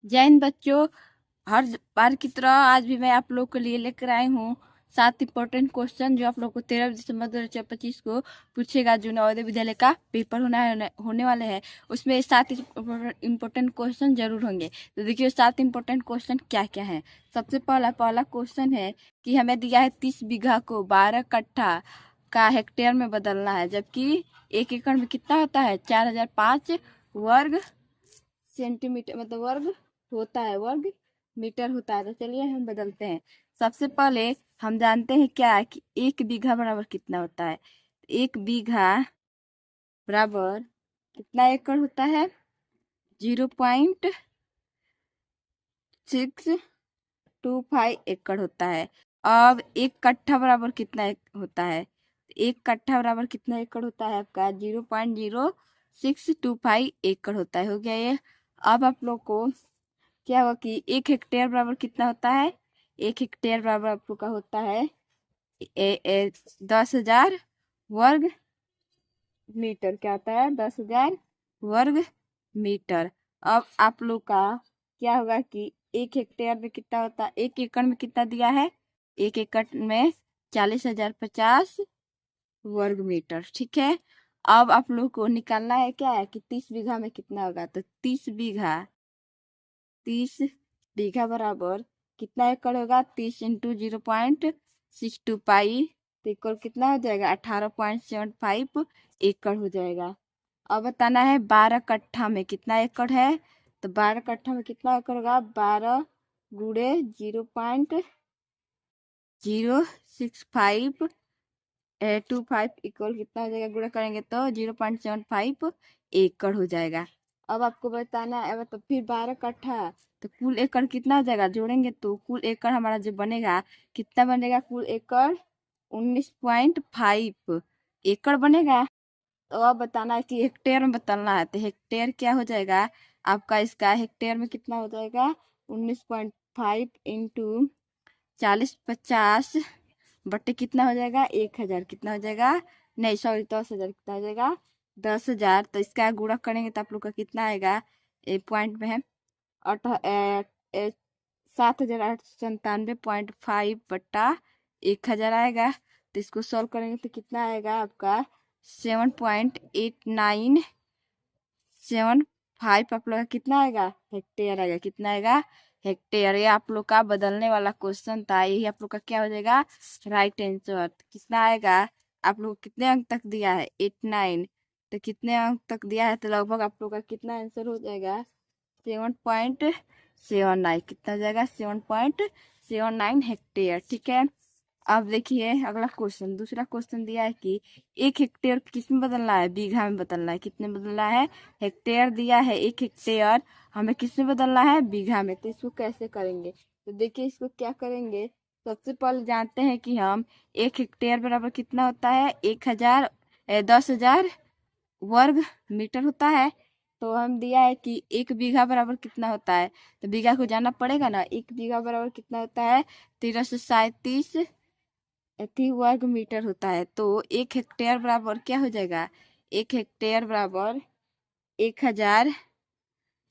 जय हिंद बच्चों। हर बार की तरह आज भी मैं आप लोग के लिए लेकर आई हूँ 7 इम्पोर्टेंट क्वेश्चन जो आप लोग को 13 दिसंबर 2025 को पूछेगा। जो नवोदय विद्यालय का पेपर होने वाले हैं उसमें 7 इम्पोर्टेंट क्वेश्चन जरूर होंगे। तो देखिए 7 इम्पोर्टेंट क्वेश्चन क्या क्या है। सबसे पहला क्वेश्चन है कि हमें दिया है 30 बीघा को 12 कट्ठा का हेक्टेयर में बदलना है, जबकि 1 एकड़ में कितना होता है 4005 वर्ग सेंटीमीटर, मतलब वर्ग होता है, वर्ग मीटर होता है। तो चलिए हम बदलते हैं। सबसे पहले हम जानते हैं क्या है कि 1 बीघा बराबर कितना होता है। 1 बीघा बराबर कितना एकड़ होता है 0.625 एकड़ होता है। अब 1 कट्ठा बराबर कितना होता है। 1 कट्ठा बराबर कितना एकड़ होता है आपका 0.0625 एकड़ होता है। हो गया ये। अब आप लोग को क्या हुआ कि 1 हेक्टेयर बराबर कितना होता है। 1 हेक्टेयर बराबर आप लोग का होता है 10,000 वर्ग मीटर। क्या होता है 10,000 वर्ग मीटर। अब आप लोग का क्या होगा कि 1 हेक्टेयर में कितना होता है, 1 एकड़ में कितना दिया है, 1 एकड़ में 40,050 वर्ग मीटर। ठीक है। अब आप लोग को निकालना है क्या है कि 30 बीघा में कितना होगा। तो 30 बीघा बराबर कितना एकड़ होगा। 30 इंटू 0.625 तो इक्वल कितना हो जाएगा 18.75 एकड़ हो जाएगा। अब बताना है 12 कट्ठा में कितना एकड़ है। तो 12 कट्ठा में कितना एकड़ होगा 12 गुड़े 0.065 25 इक्वल कितना हो जाएगा, गुणा करेंगे तो 0.75 एकड़ हो जाएगा। अब आपको बताना है तो फिर 12 कट्ठा तो कुल एकड़ कितना हो जाएगा, जोड़ेंगे तो कुल एकड़ हमारा जो बनेगा कितना बनेगा, कुल एकड़ 19.5 एकड़ बनेगा। तो अब बताना है कि हेक्टेयर में बदलना है। तो हेक्टेयर क्या हो जाएगा आपका, इसका हेक्टेयर में कितना हो जाएगा 19.5 इंटू 40/50 बट्टे कितना हो जाएगा 1,000, कितना हो जाएगा, नहीं सॉरी 10,000, कितना हो जाएगा 10,000। तो इसका गुणा करेंगे तो आप लोग का कितना आएगा, एक पॉइंट में है 7,897.5 बट्टा 1,000 आएगा। तो इसको सॉल्व करेंगे तो कितना आएगा आपका 7.8975 आप लोग का कितना आएगा हेक्टेयर आएगा, कितना आएगा हेक्टेयर। ये आप लोग का बदलने वाला क्वेश्चन था, यही आप लोग का क्या हो जाएगा राइट आंसर। कितना आएगा, आप लोग कितने अंक तक दिया है 89, तो कितने अंक तक दिया है तो लगभग आप लोग का कितना आंसर हो जाएगा 7.79, कितना हो जाएगा 7.79 हेक्टेयर। ठीक है। अब देखिए अगला क्वेश्चन, दूसरा क्वेश्चन दिया है कि 1 हेक्टेयर किस में बदलना है, बीघा में बदलना है। कितने बदलना है, हेक्टेयर दिया है 1 हेक्टेयर, हमें किस में बदलना है बीघा में। तो इसको कैसे करेंगे, तो देखिए इसको क्या करेंगे। सबसे पहले जानते हैं कि हम 1 हेक्टेयर बराबर कितना होता है 1,000 10,000 वर्ग मीटर होता है। तो हम दिया है कि 1 बीघा बराबर कितना होता है, तो बीघा को जानना पड़ेगा ना। 1 बीघा बराबर कितना होता है 1337 वर्ग मीटर होता है। तो 1 हेक्टेयर बराबर क्या हो जाएगा, 1 हेक्टेयर बराबर 1,000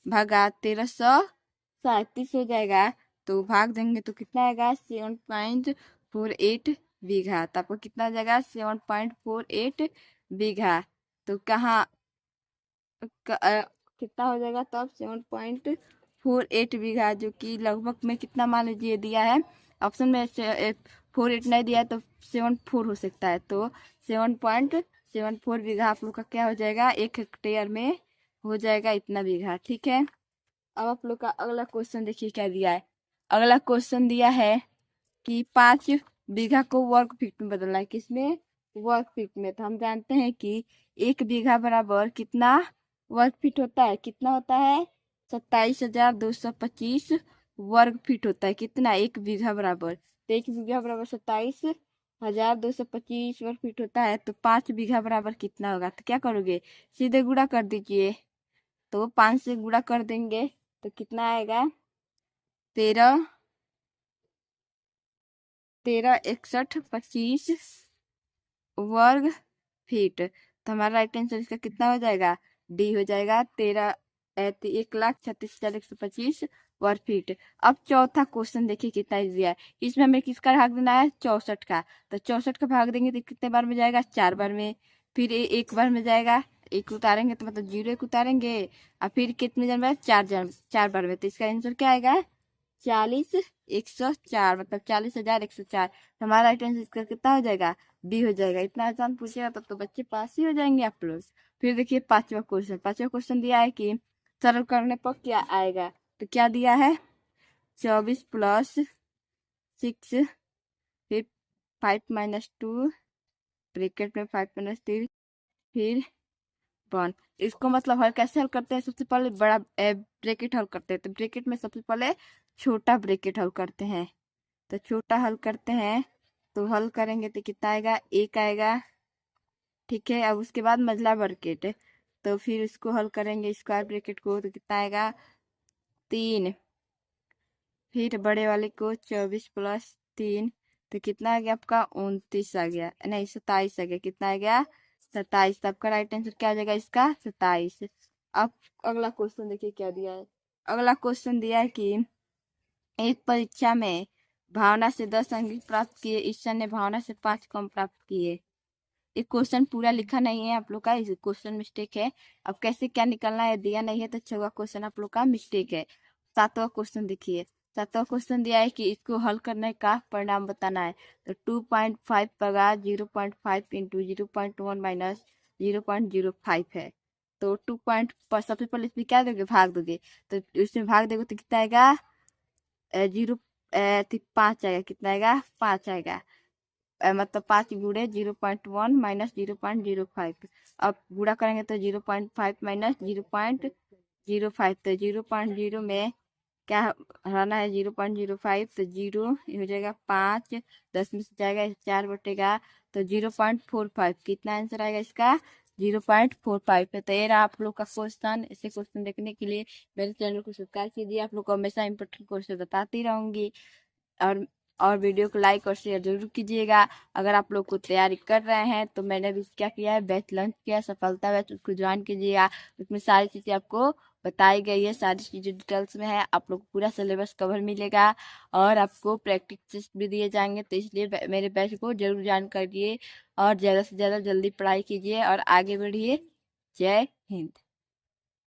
भागा 1337 हो जाएगा। तो भाग देंगे तो कितना आएगा 7.48 बीघा। तो आपको कितना हो जाएगा 7.48 बीघा। तो कहाँ कितना हो जाएगा तब 7.48 बीघा, जो कि लगभग में कितना मान लीजिए दिया है ऑप्शन में 48 नहीं दिया है तो 74 हो सकता है। तो 7.74 बीघा आप लोग का क्या हो जाएगा 1 हेक्टेयर में हो जाएगा इतना बीघा। ठीक है। अब आप लोग का अगला क्वेश्चन देखिए क्या दिया है। अगला क्वेश्चन दिया है कि 5 बीघा को वर्ग फीट में बदलना है, किसमें वर्ग फीट में। तो हम जानते हैं कि 1 बीघा बराबर कितना वर्ग फीट होता है, कितना होता है 27,225 वर्ग फीट होता है। कितना 1 बीघा बराबर, तो 1 बीघा बराबर 27,225 वर्ग फीट होता है। तो 5 बीघा बराबर कितना होगा, तो क्या करोगे सीधे गुणा कर दीजिए। तो 5 से गुणा कर देंगे तो कितना आएगा 13,6125 वर्ग फीट। तो हमारा राइट आंसर इसका कितना हो जाएगा डी हो जाएगा 13 1,36,125 वर्ग फीट। अब चौथा क्वेश्चन देखिए कितना दिया है। इसमें हमें किसका भाग देना है? 64 का। तो 64 का भाग देंगे तो कितने बार में जाएगा? 4 बार में। फिर एक बार में जाएगा, एक उतारेंगे तो मतलब 0 एक उतारेंगे, और फिर कितने जन में? 4 बार में। तो इसका आंसर क्या आएगा? 40,104, मतलब 40,104। हमारा राइट आंसर इसका कितना हो जाएगा? बी हो जाएगा। इतना आसान पूछेगा तब तो बच्चे पास ही हो जाएंगे आप लोग। फिर देखिए पांचवा क्वेश्चन दिया है कि सरल करने पर क्या आएगा। तो क्या दिया है? 24 प्लस 6, फिर 5 - 2, ब्रैकेट में 5 - 3, फिर 1। इसको मतलब हल कैसे हल करते हैं? सबसे पहले बड़ा ब्रैकेट हल करते हैं। तो ब्रैकेट में सबसे पहले छोटा ब्रैकेट हल करते हैं। तो छोटा हल करते हैं, तो हल करेंगे तो कितना आएगा? 1 आएगा। ठीक है, अब उसके बाद मझला ब्रैकेट, तो फिर इसको हल करेंगे स्क्वायर ब्रैकेट को, तो कितना आएगा? 3। फिर बड़े वाले को 24 प्लस 3, तो कितना आ गया आपका? 29 आ गया, नहीं 27 आ गया। कितना आ गया? 27। तो आपका राइट आंसर क्या आ जाएगा इसका? 27। अब अगला क्वेश्चन देखिए क्या दिया है। अगला क्वेश्चन दिया है कि एक परीक्षा में भावना से 10 अंक प्राप्त किए, ईश्वर ने भावना से 5 कम प्राप्त किए। ये क्वेश्चन पूरा लिखा नहीं है आप लोग का, इस क्वेश्चन मिस्टेक है। अब कैसे क्या निकलना है दिया नहीं है, तो 6वां क्वेश्चन आप लोग का मिस्टेक है। 7वां क्वेश्चन देखिए। 7वां क्वेश्चन दिया है कि इसको हल करने का परिणाम बताना है। तो 2.5 का 0.5 इंटू 0.1 माइनस 0.05 है। तो 2 पॉइंट पर सबसे पहले इसमें क्या दोगे? भाग दोगे। तो इसमें भाग दोगे तो कितना आएगा? 5 आएगा। कितना आएगा? 5 आएगा। मतलब 5 गुणे 0.1 माइनस 0.05। अब गुणा करेंगे तो 0.5 माइनस 0.05, तो 0.0 में क्या हराना है? 0.05, तो 0 हो जाएगा 5, 10 में से जाएगा 4 बटेगा, तो 0.45। कितना आंसर आएगा इसका? 0.45 है। तो ये रहा आप लोग का क्वेश्चन। ऐसे क्वेश्चन देखने के लिए मेरे चैनल को सब्सक्राइब कीजिए। आप लोग को हमेशा इंपॉर्टेंट क्वेश्चन बताती रहूंगी। और और वीडियो को लाइक और शेयर जरूर कीजिएगा। अगर आप लोग को तैयारी कर रहे हैं तो मैंने भी क्या किया है? बैच लॉन्च किया, सफलता बैच, उसको ज्वाइन कीजिएगा। उसमें सारी चीज़ें आपको बताई गई है, सारी चीज़ें डिटेल्स में है। आप लोग को पूरा सिलेबस कवर मिलेगा और आपको प्रैक्टिस भी दिए जाएंगे। तो इसलिए मेरे बैच को जरूर ज्वाइन करिए और ज़्यादा से ज़्यादा जल्दी पढ़ाई कीजिए और आगे बढ़िए। जय हिंद।